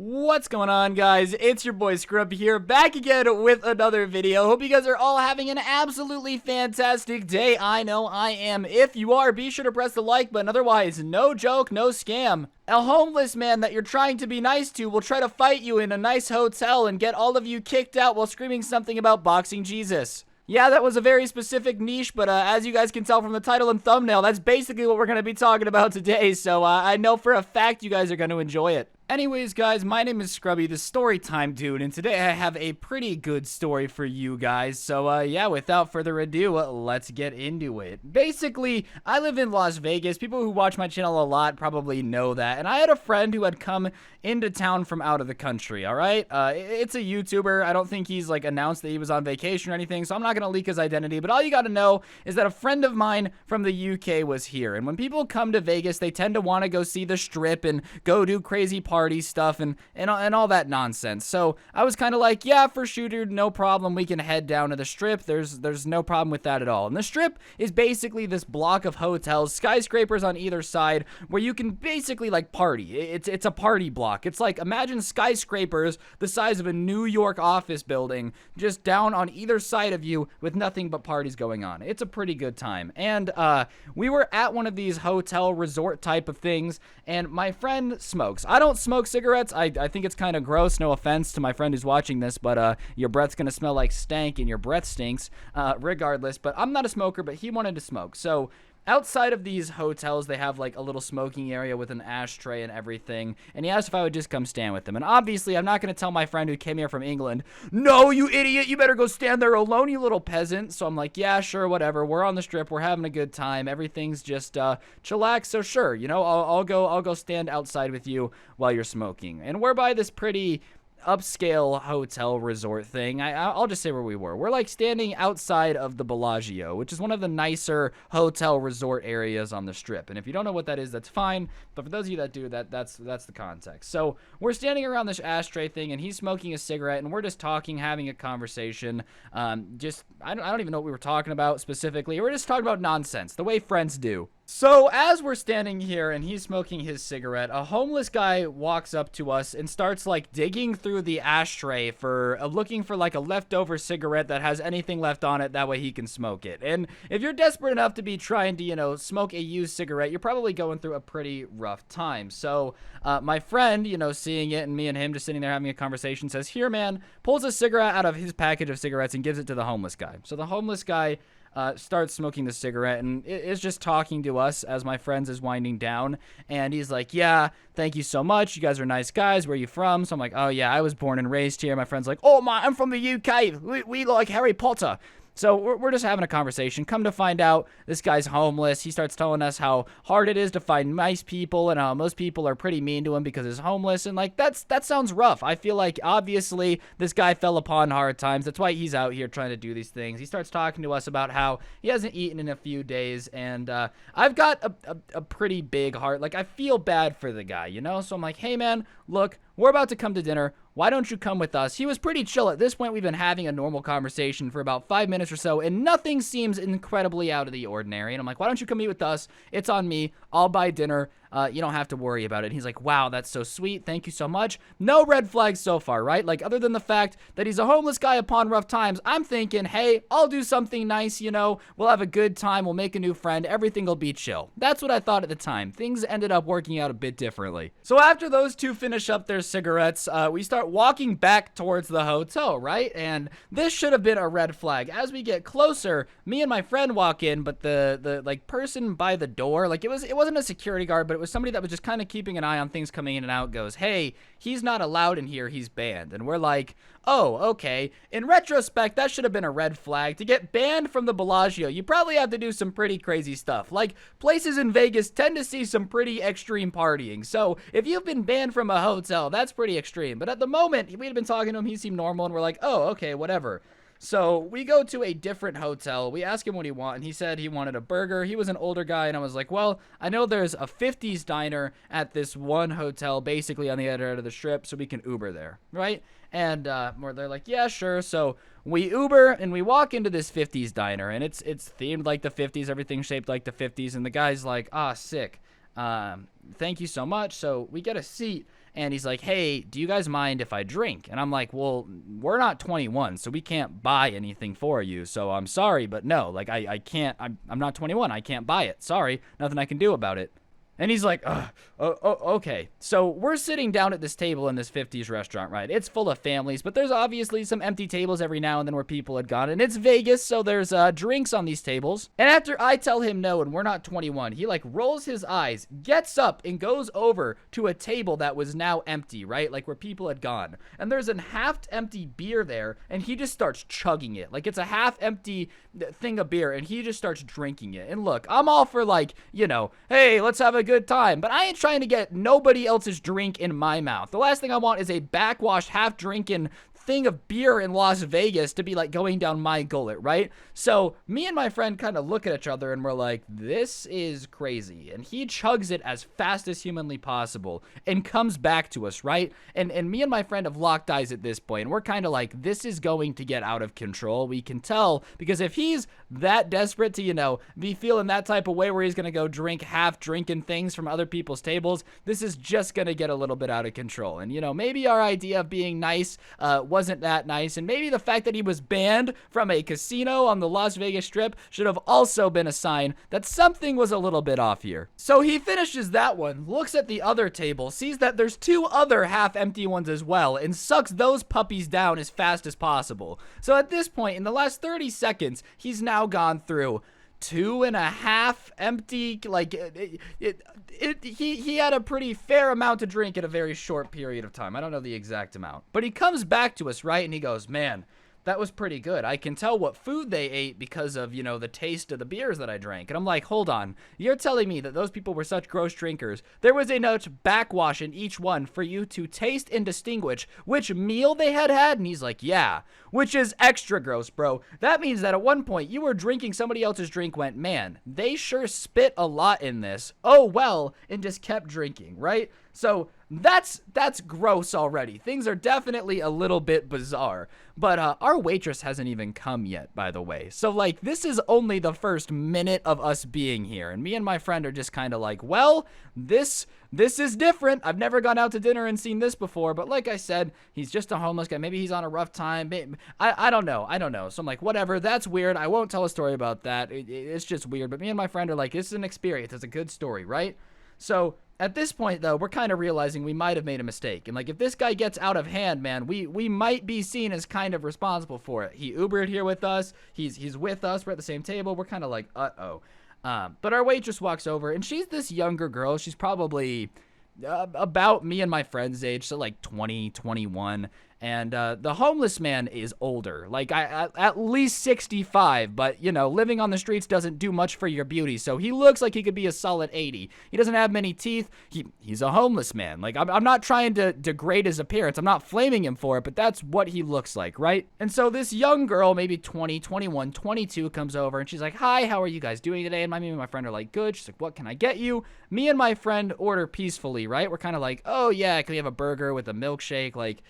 What's going on, guys? It's your boy Scrub here, back again with another video. Hope you guys are all having an absolutely fantastic day. I know I am. If you are, be sure to press the like button. Otherwise, no joke, no scam. A homeless man that you're trying to be nice to will try to fight you in a nice hotel and get all of you kicked out while screaming something about boxing Jesus. Yeah, that was a very specific niche, but as you guys can tell from the title and thumbnail, that's basically what we're going to be talking about today, so I know for a fact you guys are going to enjoy it. Anyways, guys, my name is Scrubby, the Storytime Dude, and today I have a pretty good story for you guys. So, yeah, without further ado, let's get into it. Basically, I live in Las Vegas. People who watch my channel a lot probably know that. And I had a friend who had come into town from out of the country, all right? It's a YouTuber. I don't think he's, like, announced that he was on vacation or anything, so I'm not going to leak his identity. But all you got to know is that a friend of mine from the UK was here. And when people come to Vegas, they tend to want to go see the Strip and go do crazy party stuff and all that nonsense. So I was kind of like, yeah, for sure, dude, no problem. We can head down to the Strip. There's no problem with that at all. And the Strip is basically this block of hotels, skyscrapers on either side, where you can basically like party. It's a party block. It's like, imagine skyscrapers the size of a New York office building just down on either side of you with nothing but parties going on. It's a pretty good time. And we were at one of these hotel resort type of things, and my friend smokes. I don't smoke cigarettes. I think it's kind of gross. No offense to my friend who's watching this, but your breath's gonna smell like stank and your breath stinks regardless. But I'm not a smoker, but he wanted to smoke. So outside of these hotels, they have like a little smoking area with an ashtray and everything, and he asked if I would just come stand with him. And obviously I'm not going to tell my friend who came here from England, no, you idiot, you better go stand there alone, you little peasant. So I'm like, yeah, sure, whatever, we're on the Strip, we're having a good time, everything's just chillax, so sure, you know, I'll go stand outside with you while you're smoking. And we're by this pretty upscale hotel resort thing. I'll just say where we were. We're like standing outside of the Bellagio, which is one of the nicer hotel resort areas on the Strip. And if you don't know what that is, that's fine. But for those of you that do, that's the context. So we're standing around this ashtray thing, and he's smoking a cigarette, and we're just talking, having a conversation. I don't even know what we were talking about specifically. We're just talking about nonsense, the way friends do. So as we're standing here and he's smoking his cigarette, a homeless guy walks up to us and starts like digging through the ashtray for looking for like a leftover cigarette that has anything left on it, that way he can smoke it. And if you're desperate enough to be trying to, you know, smoke a used cigarette, you're probably going through a pretty rough time. So my friend, you know, seeing it and me and him just sitting there having a conversation, says, here, man, pulls a cigarette out of his package of cigarettes and gives it to the homeless guy. So the homeless guy starts smoking the cigarette and is just talking to us as my friends is winding down, and he's like, yeah, thank you so much, you guys are nice guys, where are you from? So I'm like, oh yeah, I was born and raised here. My friend's like, oh my, I'm from the UK, we like Harry Potter. So we're just having a conversation. Come to find out, this guy's homeless. He starts telling us how hard it is to find nice people and how most people are pretty mean to him because he's homeless. And like, that sounds rough. I feel like obviously this guy fell upon hard times. That's why he's out here trying to do these things. He starts talking to us about how he hasn't eaten in a few days. And I've got a pretty big heart. Like, I feel bad for the guy, you know? So I'm like, hey man, look, we're about to come to dinner. Why don't you come with us? He was pretty chill. At this point, we've been having a normal conversation for about 5 minutes or so, and nothing seems incredibly out of the ordinary. And I'm like, why don't you come meet with us? It's on me. I'll buy dinner. You don't have to worry about it. And he's like, wow, that's so sweet. Thank you so much. No red flags so far, right? Like, other than the fact that he's a homeless guy upon rough times, I'm thinking, hey, I'll do something nice, you know? We'll have a good time. We'll make a new friend. Everything will be chill. That's what I thought at the time. Things ended up working out a bit differently. So after those two finish up their cigarettes, we start walking back towards the hotel, right? And this should have been a red flag. As we get closer, me and my friend walk in, but the like person by the door, like it wasn't a security guard, but it was somebody that was just kind of keeping an eye on things coming in and out, goes, hey, he's not allowed in here, he's banned. And we're like, oh, okay. In retrospect, that should have been a red flag. To get banned from the Bellagio, you probably have to do some pretty crazy stuff. Like, places in Vegas tend to see some pretty extreme partying. So if you've been banned from a hotel, that's pretty extreme. But at the moment, we had been talking to him, he seemed normal, and we're like, oh, okay, whatever. So we go to a different hotel. We ask him what he wanted, and he said he wanted a burger. He was an older guy, and I was like, well, I know there's a 50s diner at this one hotel basically on the other end of the Strip, so we can Uber there, right? And they're like, yeah, sure. So we Uber, and we walk into this 50s diner, and it's themed like the 50s, everything shaped like the 50s, and the guy's like, ah, sick. Thank you so much. So we get a seat, and he's like, hey, do you guys mind if I drink? And I'm like, well, we're not 21, so we can't buy anything for you, so I'm sorry, but no, like, I can't, I'm not 21, I can't buy it, sorry, nothing I can do about it. And he's like, okay. So we're sitting down at this table in this 50s restaurant, right? It's full of families, but there's obviously some empty tables every now and then where people had gone. And it's Vegas, so there's drinks on these tables. And after I tell him no and we're not 21, he like rolls his eyes, gets up, and goes over to a table that was now empty, right? Like where people had gone. And there's a half-empty beer there, and he just starts chugging it. Like it's a half-empty thing of beer, and he just starts drinking it. And look, I'm all for like, you know, hey, let's have a good time, but I ain't trying to get nobody else's drink in my mouth. The last thing I want is a backwash, half-drinking thing of beer in Las Vegas to be like going down my gullet, right? So me and my friend kind of look at each other and we're like, this is crazy. And he chugs it as fast as humanly possible and comes back to us, right? And me and my friend have locked eyes at this point, and we're kind of like, this is going to get out of control. We can tell, because if he's that desperate to, you know, be feeling that type of way where he's gonna go drink half-drinking things from other people's tables, this is just gonna get a little bit out of control. And, you know, maybe our idea of being nice wasn't that nice, and maybe the fact that he was banned from a casino on the Las Vegas Strip should have also been a sign that something was a little bit off here. So he finishes that one, looks at the other table, sees that there's two other half-empty ones as well, and sucks those puppies down as fast as possible. So at this point, in the last 30 seconds, he's now gone through 2.5 empty, like, he had a pretty fair amount to drink in a very short period of time. I don't know the exact amount. But he comes back to us, right, and he goes, man, that was pretty good. I can tell what food they ate because of, you know, the taste of the beers that I drank. And I'm like, hold on. You're telling me that those people were such gross drinkers. There was enough backwash in each one for you to taste and distinguish which meal they had had? And he's like, yeah, which is extra gross, bro. That means that at one point you were drinking somebody else's drink, went, man, they sure spit a lot in this. Oh, well, and just kept drinking, right? So that's gross already. Things are definitely a little bit bizarre. But our waitress hasn't even come yet, by the way. So, like, this is only the first minute of us being here. And me and my friend are just kind of like, well, this is different. I've never gone out to dinner and seen this before. But like I said, he's just a homeless guy. Maybe he's on a rough time. I don't know. So I'm like, whatever. That's weird. I won't tell a story about that. It's just weird. But me and my friend are like, this is an experience. It's a good story, right? So at this point, though, we're kind of realizing we might have made a mistake. And, like, if this guy gets out of hand, man, we might be seen as kind of responsible for it. He Ubered here with us. He's with us. We're at the same table. We're kind of like, uh-oh. But our waitress walks over, and she's this younger girl. She's probably about me and my friend's age, so, like, 20, 21. And the homeless man is older, like at least 65, but, you know, living on the streets doesn't do much for your beauty, so he looks like he could be a solid 80. He doesn't have many teeth. He's a homeless man. Like, I'm not trying to degrade his appearance. I'm not flaming him for it, but that's what he looks like, right? And so this young girl, maybe 20, 21, 22, comes over, and she's like, hi, how are you guys doing today? And me and my friend are like, good. She's like, what can I get you? Me and my friend order peacefully, right? We're kind of like, oh, yeah, can we have a burger with a milkshake? Like,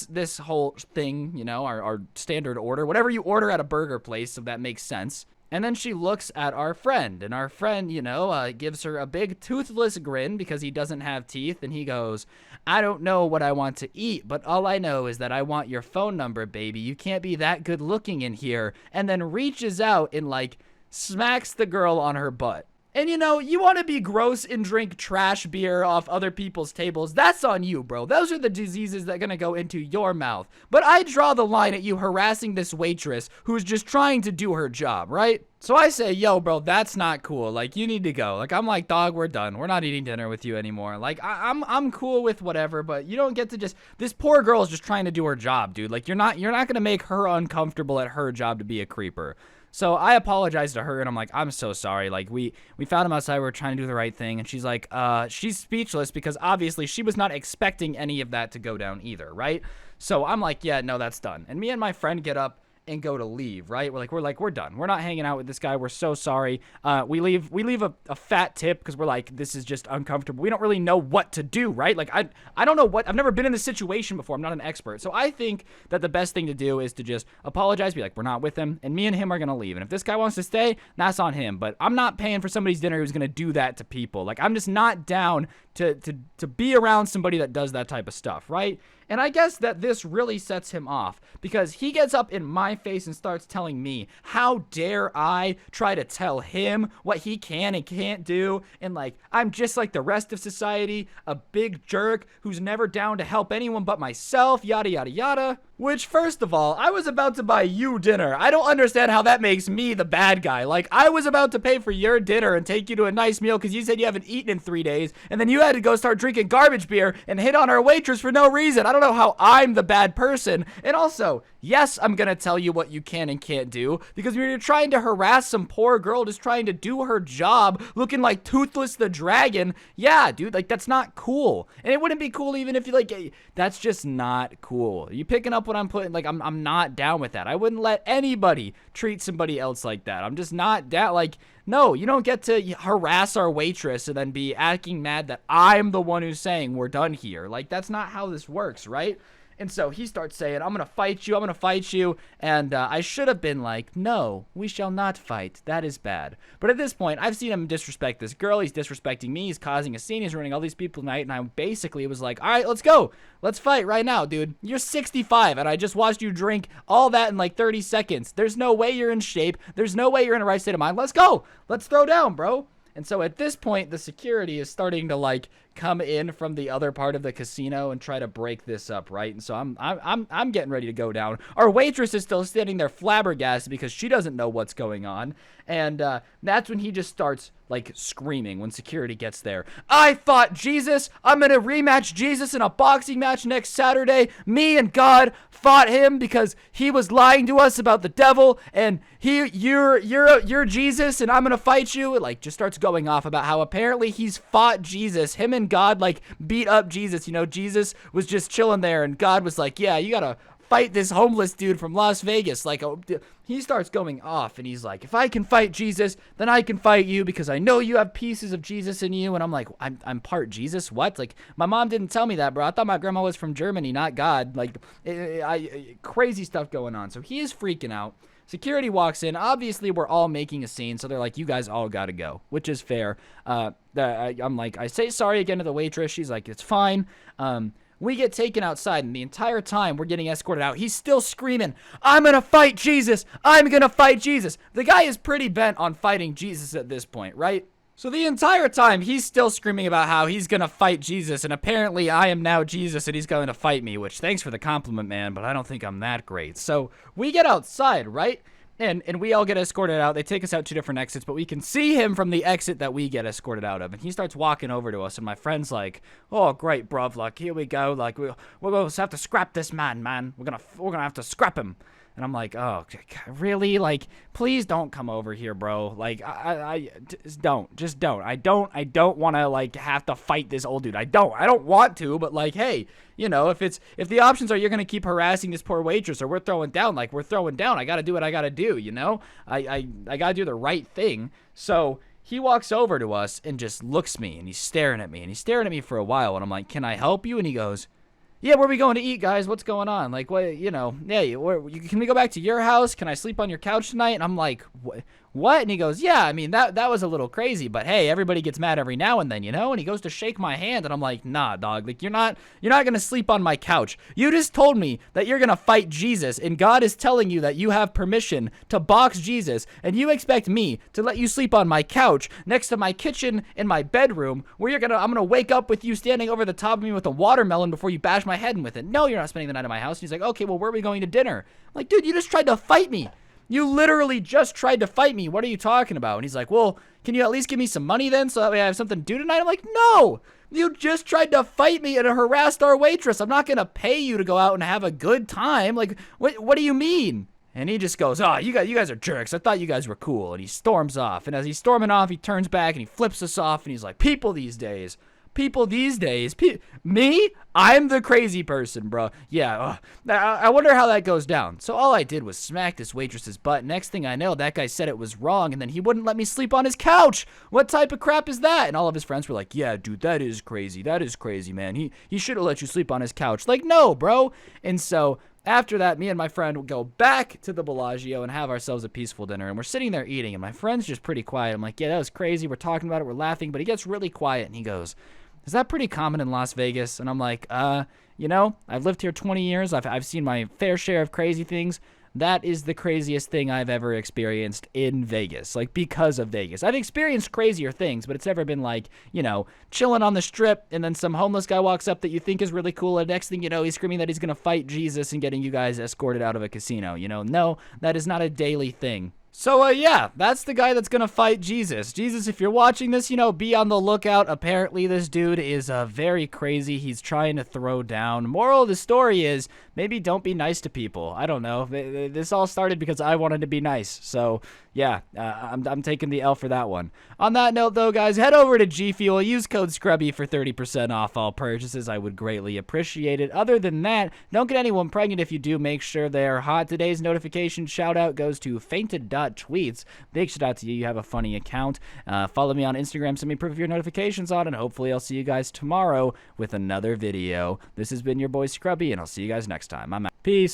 this whole thing, you know, our standard order, whatever you order at a burger place, so that makes sense. And then she looks at our friend, and our friend, you know, gives her a big toothless grin because he doesn't have teeth, and he goes, I don't know what I want to eat, but all I know is that I want your phone number, baby. You can't be that good looking in here. And then reaches out and, like, smacks the girl on her butt. And, you know, you want to be gross and drink trash beer off other people's tables. That's on you, bro. Those are the diseases that are going to go into your mouth. But I draw the line at you harassing this waitress who's just trying to do her job, right? So I say, yo, bro, that's not cool. Like, you need to go. Like, I'm like, dog, we're done. We're not eating dinner with you anymore. Like, I'm cool with whatever, but you don't get to just, this poor girl is just trying to do her job, dude. Like, you're not going to make her uncomfortable at her job to be a creeper. So I apologized to her, and I'm like, I'm so sorry. Like, we found him outside. We were trying to do the right thing. And she's like, she's speechless because obviously she was not expecting any of that to go down either, right? So I'm like, yeah, no, that's done. And me and my friend get up and go to leave, right? We're done. We're not hanging out with this guy. We're so sorry. We leave a fat tip because we're like, this is just uncomfortable. We don't really know what to do, right? Like, I don't know what, I've never been in this situation before. I'm not an expert. So I think that the best thing to do is to just apologize, be like, we're not with him, and me and him are going to leave. And if this guy wants to stay, that's on him. But I'm not paying for somebody's dinner who's going to do that to people. Like, I'm just not down to be around somebody that does that type of stuff, right? And I guess that this really sets him off because he gets up in my face and starts telling me, how dare I try to tell him what he can and can't do, and like I'm just like the rest of society, a big jerk who's never down to help anyone but myself, yada yada yada. Which, first of all, I was about to buy you dinner. I don't understand how that makes me the bad guy. Like, I was about to pay for your dinner and take you to a nice meal because you said you haven't eaten in 3 days, and then you had to go start drinking garbage beer and hit on our waitress for no reason. I don't know how I'm the bad person. And also, yes, I'm gonna tell you what you can and can't do, because when you're trying to harass some poor girl just trying to do her job, looking like Toothless the Dragon, yeah, dude, like, that's not cool. And it wouldn't be cool even if you, like, that's just not cool. You picking up what I'm putting, like, I'm not down with that. I wouldn't let anybody treat somebody else like that. I'm just not down, like, no, you don't get to harass our waitress and then be acting mad that I'm the one who's saying we're done here. Like, that's not how this works, right? And so he starts saying, I'm going to fight you, I'm going to fight you, and I should have been like, no, we shall not fight, that is bad. But at this point, I've seen him disrespect this girl, he's disrespecting me, he's causing a scene, he's ruining all these people tonight, and I basically was like, all right, let's go, let's fight right now, dude. You're 65, and I just watched you drink all that in like 30 seconds. There's no way you're in shape, there's no way you're in the right state of mind. Let's go, let's throw down, bro. And so at this point, the security is starting to like come in from the other part of the casino and try to break this up, right? And so I'm getting ready to go down. Our waitress is still standing there flabbergasted because she doesn't know what's going on. And that's when he just starts like screaming when security gets there. I fought Jesus. I'm going to rematch Jesus in a boxing match next Saturday. Me and God fought him because he was lying to us about the devil, and you're Jesus and I'm going to fight you. It like just starts going off about how apparently he's fought Jesus. Him and God like beat up Jesus. You know, Jesus was just chilling there and God was like, yeah, you got to fight this homeless dude from Las Vegas. Like, he starts going off and he's like, if I can fight Jesus, then I can fight you because I know you have pieces of Jesus in you. And I'm like, I'm part Jesus? What? Like, my mom didn't tell me that, bro. I thought my grandma was from Germany, not God. Like, crazy stuff going on. So he is freaking out. Security walks in. Obviously, we're all making a scene, so they're like, you guys all gotta go, which is fair. I'm like, I say sorry again to the waitress. She's like, it's fine. We get taken outside, and the entire time we're getting escorted out, he's still screaming, I'm gonna fight Jesus! I'm gonna fight Jesus! The guy is pretty bent on fighting Jesus at this point, right? So the entire time, he's still screaming about how he's gonna fight Jesus, and apparently I am now Jesus and he's going to fight me, which, thanks for the compliment, man, but I don't think I'm that great. So we get outside, right? And we all get escorted out. They take us out 2 different exits, but we can see him from the exit that we get escorted out of. And he starts walking over to us, and my friend's like, oh, great, bruv, like, here we go. Like, we're going to have to scrap this man. We're gonna have to scrap him. And I'm like, oh, really? Like, please don't come over here, bro. Like, I just don't. I don't want to, like, have to fight this old dude. I don't want to, but, like, hey, you know, if the options are you're going to keep harassing this poor waitress or we're throwing down, like, we're throwing down. I got to do what I got to do, you know? I got to do the right thing. So he walks over to us and just looks at me, and he's staring at me. And he's staring at me for a while, and I'm like, can I help you? And he goes, yeah, where are we going to eat, guys? What's going on? Like, what, you know, yeah, can we go back to your house? Can I sleep on your couch tonight? And I'm like, what? And he goes, yeah, I mean, that was a little crazy, but hey, everybody gets mad every now and then, you know? And he goes to shake my hand, and I'm like, nah, dog, like, you're not going to sleep on my couch. You just told me that you're going to fight Jesus, and God is telling you that you have permission to box Jesus, and you expect me to let you sleep on my couch next to my kitchen in my bedroom, where I'm going to wake up with you standing over the top of me with a watermelon before you bash my head in with it. No, you're not spending the night at my house. And he's like, okay, well, where are we going to dinner? I'm like, dude, you just tried to fight me. You literally just tried to fight me. What are you talking about? And he's like, well, can you at least give me some money then so that way I have something to do tonight? I'm like, no, you just tried to fight me and harassed our waitress. I'm not going to pay you to go out and have a good time. Like, what do you mean? And he just goes, oh, you guys are jerks. I thought you guys were cool. And he storms off. And as he's storming off, he turns back and he flips us off. And he's like, people these days, me? I'm the crazy person, bro. Yeah, I wonder how that goes down. So all I did was smack this waitress's butt. Next thing I know, that guy said it was wrong, and then he wouldn't let me sleep on his couch. What type of crap is that? And all of his friends were like, yeah, dude, that is crazy, man. He should have let you sleep on his couch. Like, no, bro. And so after that, me and my friend would go back to the Bellagio and have ourselves a peaceful dinner. And we're sitting there eating, and my friend's just pretty quiet. I'm like, yeah, that was crazy. We're talking about it. We're laughing. But he gets really quiet, and he goes, is that pretty common in Las Vegas? And I'm like, you know, I've lived here 20 years. I've seen my fair share of crazy things. That is the craziest thing I've ever experienced in Vegas, like, because of Vegas. I've experienced crazier things, but it's never been like, you know, chilling on the strip, and then some homeless guy walks up that you think is really cool, and next thing you know, he's screaming that he's going to fight Jesus and getting you guys escorted out of a casino, you know? No, that is not a daily thing. So, yeah, that's the guy that's gonna fight Jesus. Jesus, if you're watching this, you know, be on the lookout. Apparently, this dude is very crazy. He's trying to throw down. Moral of the story is, maybe don't be nice to people. I don't know. This all started because I wanted to be nice. So, yeah, I'm taking the L for that one. On that note, though, guys, head over to G Fuel. Use code Scrubby for 30% off all purchases. I would greatly appreciate it. Other than that, don't get anyone pregnant. If you do, make sure they're hot. Today's notification shout-out goes to Fainted.tweets. Big shout-out to you. You have a funny account. Follow me on Instagram. Send me proof of your notifications on, and hopefully I'll see you guys tomorrow with another video. This has been your boy Scrubby, and I'll see you guys next time. I'm out. Peace.